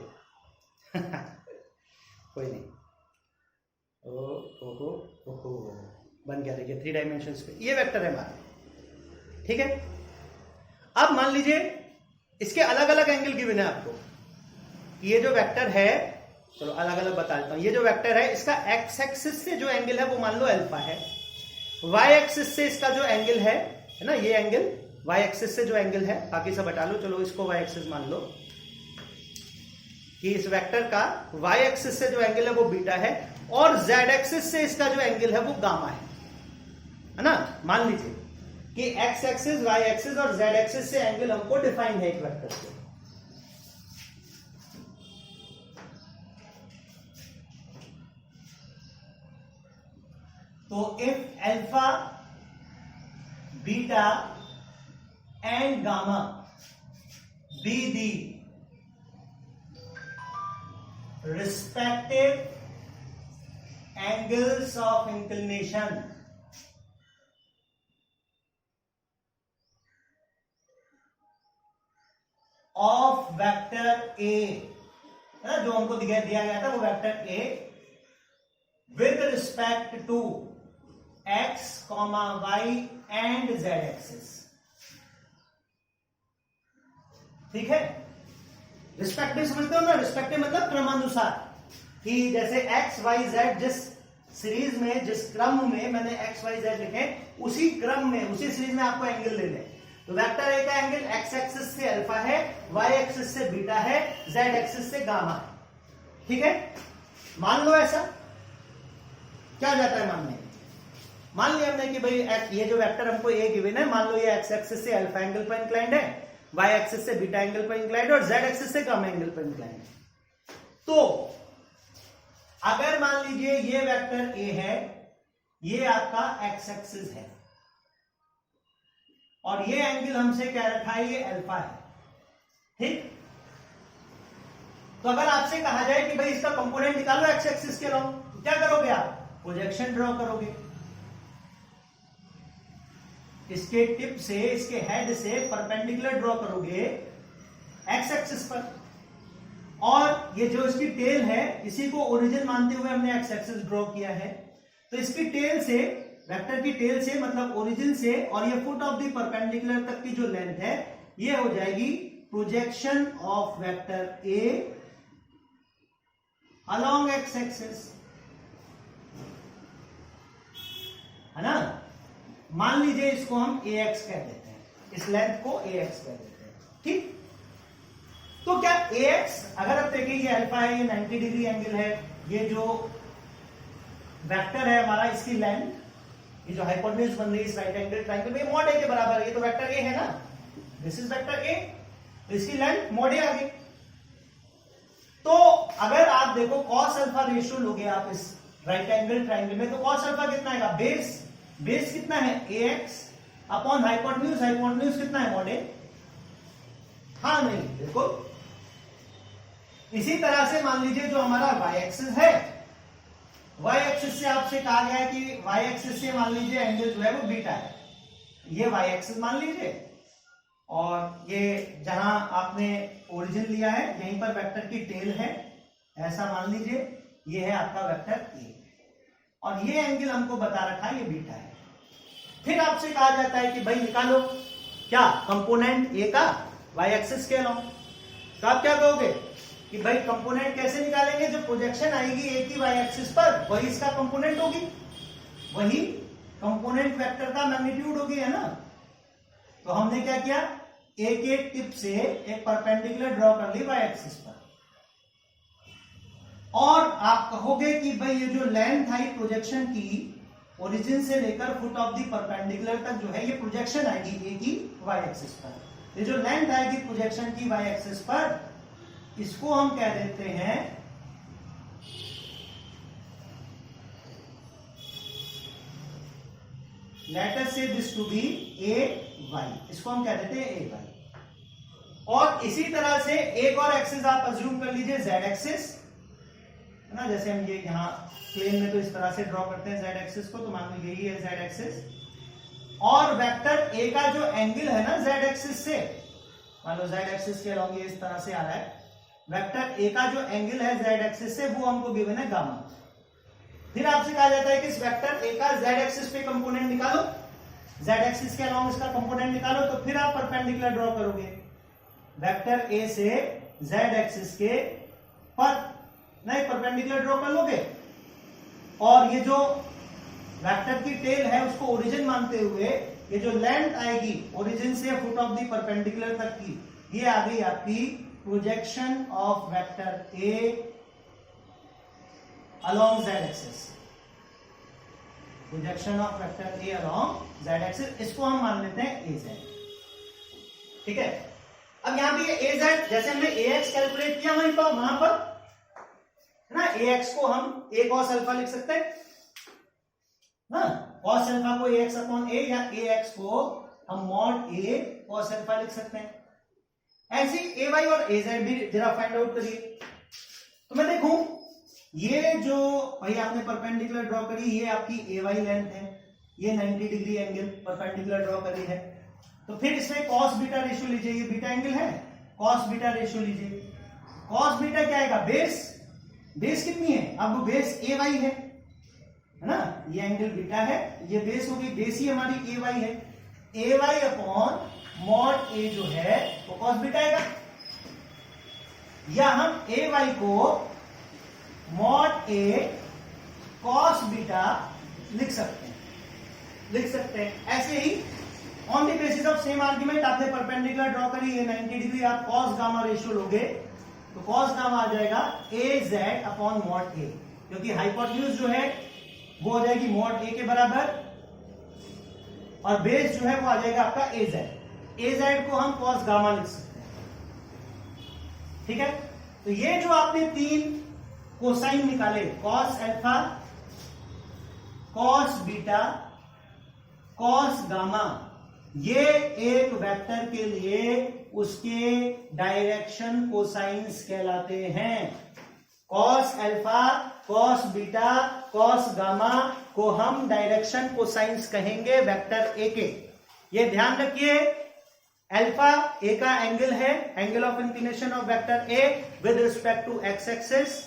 कोई नहीं, ओहो बन गया, देखिए 3 डायमेंशन स्पेस, ये वेक्टर है हमारा। ठीक है, अब मान लीजिए इसके अलग अलग एंगल गिवन है आपको। ये जो वेक्टर है, चलो अलग अलग बता देता हूं। ये जो वेक्टर है इसका एक्स एक्सिस से जो एंगल है वो मान लो अल्फा है, वाई एक्सिस से इसका जो एंगल है ना, ये एंगल वाई एक्सिस से जो एंगल है, बाकी सब हटा लो, चलो इसको वाई एक्सिस मान लो कि इस वेक्टर का वाई एक्सिस से जो एंगल है वो बीटा है और जेड एक्सिस से इसका जो एंगल है वो गामा है ना। मान लीजिए कि एक्स एक्सिस, वाई एक्सिस और जेड एक्सिस से एंगल हमको डिफाइन है एक वेक्टर से। तो if alpha, beta and gamma be the respective angles of inclination of vector A, जो हमको दिया गया था वो vector A with respect to x, y and z axis। ठीक है, रिस्पेक्टिव समझते हो ना, रिस्पेक्टिव मतलब क्रमानुसार, कि जैसे एक्स वाई जेड जिस सीरीज में, जिस क्रम में मैंने एक्स वाई जेड लिखे, उसी क्रम में, उसी सीरीज में आपको एंगल लेने। तो वेक्टर ए का एंगल एक्स एक्सिस से अल्फा है, वाई एक्सिस से बीटा है, जेड एक्सिस से गामा है। ठीक है, मान लो ऐसा क्या जाता है मानने, मान लिया हमने कि भाई ये जो वेक्टर हमको ए गिवन है, मान लो ये एक्स एक्सिस से अल्फा एंगल पर इंक्लाइंड है, वाई एक्सिस से बीटा एंगल पर इंक्लाइंड और जेड एक्सिस से गामा एंगल पर इंक्लाइंड। तो अगर मान लीजिए ये वेक्टर ए है, ये आपका एक्स एक्सिस है और ये एंगल हमसे क्या रखा है, ये अल्फा है। ठीक, तो अगर आपसे कहा जाए कि भाई इसका कंपोनेंट निकालो एक्स एक्सिस के अलोंग, तो क्या करोगे आप, प्रोजेक्शन ड्रॉ करोगे, इसके टिप से, इसके हेड से परपेंडिकुलर ड्रॉ करोगे एक्स एक्सिस पर, और ये जो इसकी टेल है इसी को ओरिजिन मानते हुए हमने एक्स एक्सिस ड्रॉ किया है। तो इसकी टेल से, वेक्टर की टेल से मतलब ओरिजिन से, और ये फुट ऑफ द परपेंडिकुलर तक की जो लेंथ है ये हो जाएगी projection of vector a along x axis, है ना। मान लीजिए इसको हम ax कह देते हैं, इस लेंथ को ax कह देते हैं। ठीक, तो क्या ax, अगर आप देखिए ये अल्फा है, ये 90 डिग्री एंगल है, ये जो वेक्टर है हमारा, इसकी लेंथ, ये जो हाइपोटेन्यूज बन रही है इस राइट एंगल ट्रायंगल में, मॉड ए के बराबर है। ये तो वेक्टर ए है ना, दिस इज वेक्टर ए, तो इसकी लेंथ मॉड ए आ गई। तो अगर आप देखो cos अल्फा रेशियो लोगे आप इस राइट एंगल ट्रायंगल में, तो cos अल्फा कितना आएगा, बेस कितना है ax अपॉन हाइपोटेन्यूज कितना है मॉड ए, हाँ नहीं, बिल्कुल। इसी तरह से मान लीजिए जो हमारा y एक्सिस है, y एक्सिस से आपसे कहा गया है कि y एक्सिस से मान लीजिए एंगल जो है वो बीटा है, ये y एक्सिस मान लीजिए, और ये जहां आपने ओरिजिन लिया है यहीं पर वेक्टर की टेल है, ऐसा मान लीजिए, ये है आपका वेक्टर a, और ये एंगल हमको बता रखा है ये बीटा है। फिर आपसे कहा जाता है कि भाई निकालो क्या कंपोनेंट a का y एक्सिस के अलॉन्ग। तो आप क्या कहोगे कि भाई कंपोनेंट कैसे निकालेंगे, जो प्रोजेक्शन आएगी a की y एक्सिस पर वही इसका कंपोनेंट होगी, वही कंपोनेंट वेक्टर का मैग्नीट्यूड होगी, है ना। तो हमने क्या किया, a के टिप से एक परपेंडिकुलर ड्रॉ कर ली y एक्सिस पर, और आप कहोगे कि भाई ये जो लेंथ आई प्रोजेक्शन की ओरिजिन से लेकर फुट ऑफ दी परपेंडिकुलर तक जो है ये प्रोजेक्शन आएगी a की y एक्सिस पर। ये जो लेंथ आएगी प्रोजेक्शन की y एक्सिस पर, इसको हम कह देते हैं लेट अस से दिस टू बी ay, इसको हम कह देते हैं ay। और इसी तरह से एक और एक्सिस आप अज्यूम कर लीजिए z एक्सिस, है ना, जैसे हम ये यहां प्लेन में तो इस तरह से ड्रॉ करते हैं z एक्सिस को, तो मान लीजिए यही है z एक्सिस, और वेक्टर a का जो एंगल है ना z एक्सिस से, मान लो z एक्सिस के अलॉन्ग ये इस तरह से आ रहा है, वेक्टर a का जो एंगल है z एक्सिस से वो हमको गिवन है गामा। फिर आपसे कहा जाता है कि इस वेक्टर a का z एक्सिस पे कंपोनेंट निकालो, z एक्सिस के अलॉन्ग इसका कंपोनेंट निकालो, तो फिर आप परपेंडिकुलर ड्रॉ करोगे वेक्टर a से z एक्सिस के पर, नहीं परपेंडिकुलर ड्रॉ कर लोगे, और ये जो वेक्टर की टेल है उसको ओरिजिन मानते हुए ये जो लेंथ आएगी ओरिजिन से फुट ऑफ दी परपेंडिकुलर तक की, ये आ गई आपकी projection of vector a along z axis, projection of vector a along z axis, इसको हम मान लेते हैं az। ठीक है, अब यहां पे ये az, जैसे हमने ax कैलकुलेट किया वहां पर है ना, ax को हम a cos अल्फा लिख सकते हैं ना, cos अल्फा को ax अपॉन a, या ax को हम मॉड a cos अल्फा लिख सकते हैं। ऐसे ay और az भी जरा फाइंड आउट करिए। तो मैं देखूं ये जो भाई आपने परपेंडिकुलर ड्रॉ करी, ये आपकी ay लेंथ है, ये 90 डिग्री एंगल परपेंडिकुलर ड्रॉ करी है, तो फिर इसमें cos बीटा रेशियो लीजिए, ये बीटा एंगल है, cos बीटा रेशियो लीजिए, cos बीटा क्या आएगा, बेस कितनी है, अब बेस ay है ना, ये एंगल बीटा है, ये बेस होगी, बेस ही हमारी ay है, ay अपॉन मॉड a जो है वो cos बीटा आएगा, या हम ay को मॉड a cos बीटा लिख सकते हैं। ऐसे ही on the basis of same argument आपने परपेंडिकुलर ड्रॉ करी, ये 90 डिग्री, आप cos गामा रेशियो लोगे तो cos गामा आ जाएगा az अपॉन मॉड a, क्योंकि हाइपोटेन्यूज जो है वो हो जाएगी मॉड a के बराबर, और बेस जो है वो आ जाएगा आपका az को हम cos गामा लिख सकते हैं। ठीक है, तो ये जो आपने तीन कोसाइन निकाले, cos alpha, cos beta, cos gamma, ये एक वेक्टर के लिए उसके डायरेक्शन कोसाइंस कहलाते हैं। cos alpha, cos beta, cos gamma को हम डायरेक्शन कोसाइंस कहेंगे वेक्टर ए के। ये ध्यान रखिए, अल्फा ए का एंगल है, angle of inclination of vector A with respect to X axis,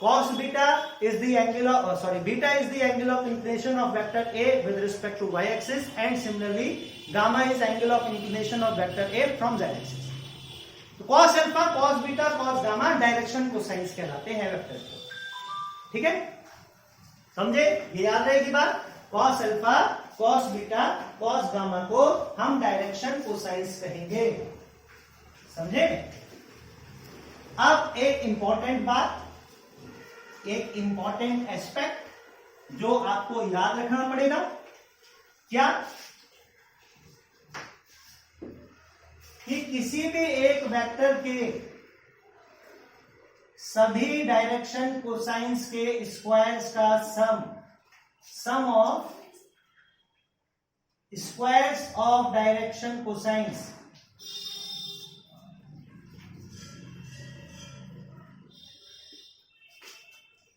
cos beta is the angle of beta is the angle of inclination of vector A with respect to y axis, and similarly gamma is angle of inclination of vector A from z axis. तो cos alpha, cos beta, cos gamma direction cosines कहलाते हैं vector को। ठीक है, समझे, ये याद रहेगी बात, cos alpha, cos beta, cos gamma को हम डायरेक्शन कोसाइंस कहेंगे, समझे। अब एक इंपॉर्टेंट बात, एक इंपॉर्टेंट एस्पेक्ट जो आपको याद रखना पड़ेगा, क्या कि किसी भी एक वेक्टर के सभी डायरेक्शन कोसाइंस के स्क्वायर्स का sum of squares of direction cosines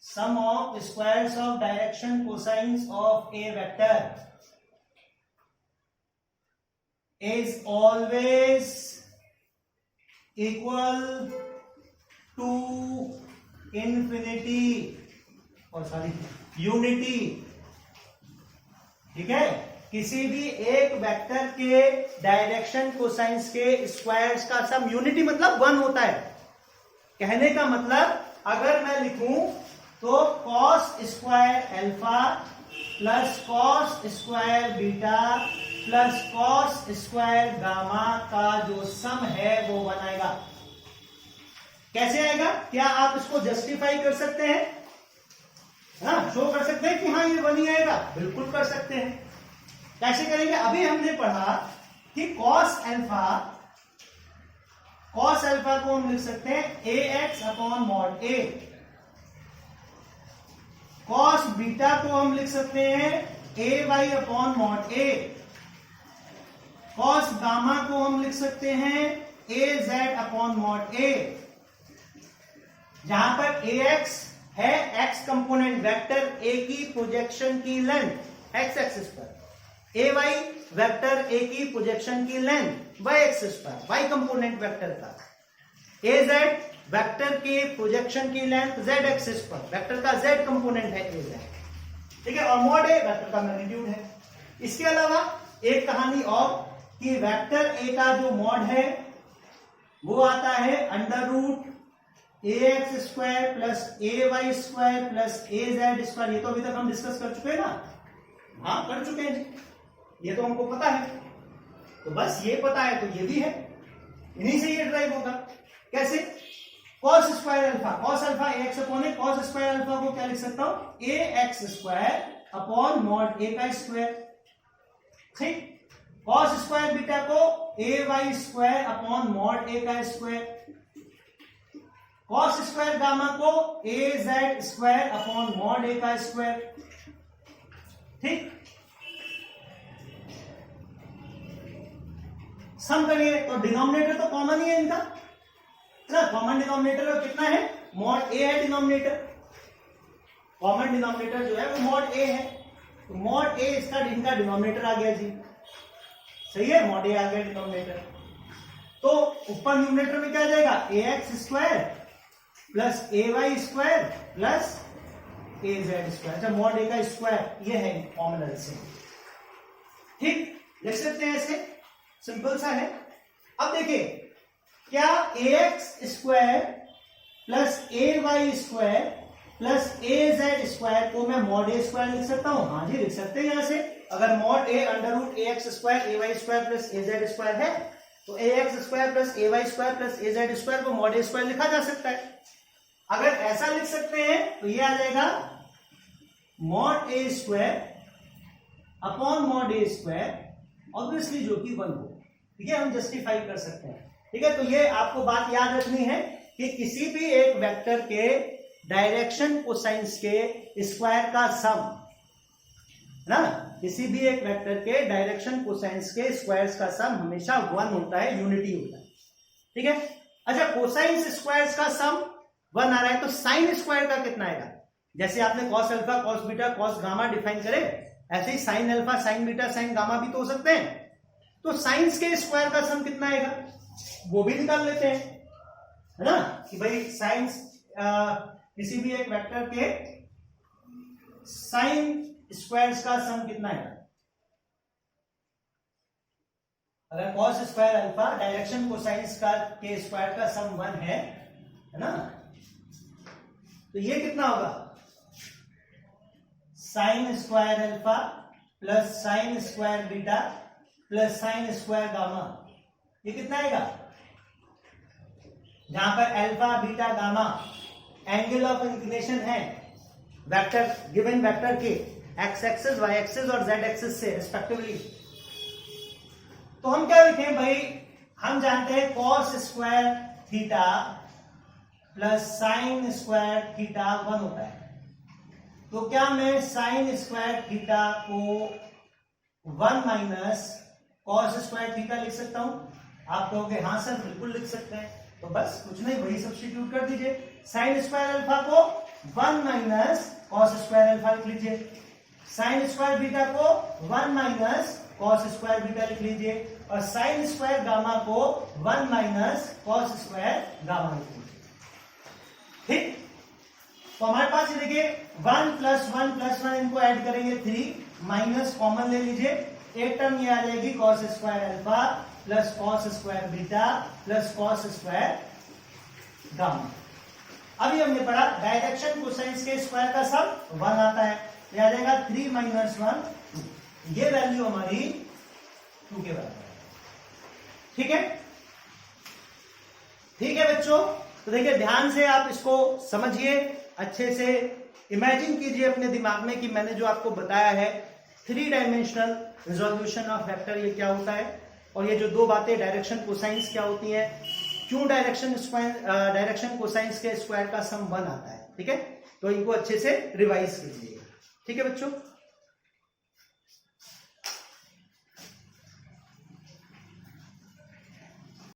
sum of squares of direction cosines of a vector is always equal to infinity और unity। ठीक है, किसी भी एक वेक्टर के डायरेक्शन कोसाइंस के स्क्वायर्स का सम यूनिटी मतलब 1 होता है। कहने का मतलब अगर मैं लिखूं तो cos square alpha plus cos square beta plus cos square gamma का जो सम है वो 1 आएगा। कैसे आएगा? क्या आप इसको जस्टिफाई कर सकते हैं? हाँ, शो कर सकते हैं कि हाँ ये 1 ही आएगा? बिल्कुल कर सकते हैं। कैसे करेंगे? अभी हमने पढ़ा कि कॉस अल्फा को हम लिख सकते हैं ए एक्स अपॉन मॉड ए, कॉस बीटा को हम लिख सकते हैं ए वाई अपॉन मॉड ए, कॉस गामा को हम लिख सकते हैं ए जेड अपॉन मॉड ए, जहां पर ए एक्स है एक्स कंपोनेंट वेक्टर ए की प्रोजेक्शन की लेंथ एक्स एक्सिस पर, ए वाई वेक्टर ए की प्रोजेक्शन की लेंथ वाई एक्सिस पर वाई कंपोनेंट वेक्टर का, ए जेड वेक्टर के प्रोजेक्शन की लेंथ z एक्सिस पर, वेक्टर का z कंपोनेंट है ए जेड। ठीक है, और मॉड ए वेक्टर का मैग्नीट्यूड है। इसके अलावा एक कहानी और कि वेक्टर ए का जो मॉड है वो आता है under root a x square plus a y square plus a z square. ये तो अभी तक हम डिस्कस कर चुके हैं ना? हाँ, कर चुके हैं जी, ये तो हमको पता है। तो बस ये पता है तो ये भी है, इन्हीं से ये ड्राइव होगा। कैसे? Cos square alpha, cos alpha a x upon a, cos square alpha को क्या लिख सकता हूं? A x square upon mod a का स्क्वायर। ठीक, कॉस स्क्वायर बीटा को a y square upon mod a का स्क्वायर, कॉस स्क्वायर गामा को a z square upon mod a का स्क्वायर। ठीक, सम करिए तो डिनोमिनेटर तो कॉमन ही है इनका ना, कॉमन डिनोमिनेटर कितना है? मॉड ए है डिनोमिनेटर, कॉमन डिनोमिनेटर जो है वो मॉड ए है, तो मॉड ए इसका इनका डिनोमिनेटर आ गया जी। सही है, मॉड ए आ गया डिनोमिनेटर। तो ऊपर न्यूमिनेटर में क्या आ जाएगा? ए x square plus a y square plus a z square. अच्छा, मॉड ए का स्क्वायर ये है कॉमन से। ठीक, लिख सकते हैं ऐसे, सिंपल सा है। अब देखिए, क्या ए x square plus a y square plus a z square को मैं मॉड ए स्क्वायर लिख सकता हूं? हाँ जी, लिख सकते हैं। यहां से अगर mod A under root a x square A y square plus a z square है तो ए x square plus a y square plus a z square को मॉड ए स्क्वायर लिखा जा सकता है। अगर ऐसा लिख सकते हैं तो ये आ जाएगा मॉड ए स्क्वायर अपॉन मॉड ए स्क्वायर, ऑब्वियसली जो कि 1 हो। ठीक है, हम जस्टिफाई कर सकते हैं। ठीक है, तो ये आपको बात याद रखनी है कि किसी भी एक वेक्टर के डायरेक्शन कोसाइंस के स्क्वायर का सम ना, किसी भी एक वेक्टर के डायरेक्शन कोसाइंस के स्क्वायर्स का सम हमेशा 1 होता है, यूनिटी होता है। ठीक है, अच्छा, कोसाइंस स्क्वायर्स का सम 1 आ रहा है तो साइन स्क्वायर का कितना आएगा? जैसे आपने cos alpha cos beta cos gamma define करे, ऐसे ही sine alpha sine beta sine gamma भी तो हो सकते हैं। तो साइंस के स्क्वायर का सम कितना आएगा वो भी निकाल लेते हैं, है ना, कि भाई साइंस किसी भी एक वेक्टर के साइन स्क्वायर्स का सम कितना है? अगर cos square alpha direction cosines का के स्क्वायर का सम 1 है ना, तो ये कितना होगा? Sine square alpha plus sine square beta plus sine square gamma, ये कितना आएगा? जहां पर alpha beta gamma angle of inclination है वेक्टर, गिवन वेक्टर के एक्स एक्सिस वाई एक्सिस और जेड एक्सिस से रिस्पेक्टिवली, तो हम क्या लिखें भाई, हम जानते हैं cos square theta plus sine square theta 1 होता है। तो क्या मैं साइन स्क्वायर थीटा को 1 माइनस कॉस स्क्वायर थीटा लिख सकता हूं? आप कहोगे हाँ सर बिल्कुल लिख सकते हैं। तो बस कुछ नहीं, वही सब्स्टिट्यूट कर दीजिए। साइन स्क्वायर अल्फा को 1 माइनस कॉस स्क्वायर अल्फा लिख लीजिए, साइन स्क्वायर बीटा को 1 माइनस कॉस स्क्वायर बीटा लिख लीजिए, और साइन स्क्वायर गामा को 1 माइनस कॉस स्क्वायर गामा लिख लीजिए। ठीक, तो हमारे पास ये देखिए 1 प्लस 1 प्लस 1, इनको ऐड करेंगे 3, माइनस कॉमन ले लीजिए, एक टर्म ये आ जाएगी cos square alpha plus cos square beta plus cos square gamma. अभी हमने पढ़ा डायरेक्शन कोसाइंस के स्क्वायर का सम 1 आता है, ये आ जाएगा 3 माइनस 1, 2। ये वैल्यू हमारी 2 के बराबर है। ठीक है, ठीक है बच्चों। तो देखिए ध्यान से आप इसको समझिए, अच्छे से इमेजिन कीजिए अपने दिमाग में कि मैंने जो आपको बताया है 3 डायमेंशनल रिजोल्यूशन ऑफ वेक्टर ये क्या होता है, और ये जो 2 बातें डायरेक्शन कोसाइंस क्या होती हैं, क्यों डायरेक्शन कोसाइंस के स्क्वायर का सम 1 आता है। ठीक है, तो इनको अच्छे से रिवाइज कीजिए। ठीक है बच्चों।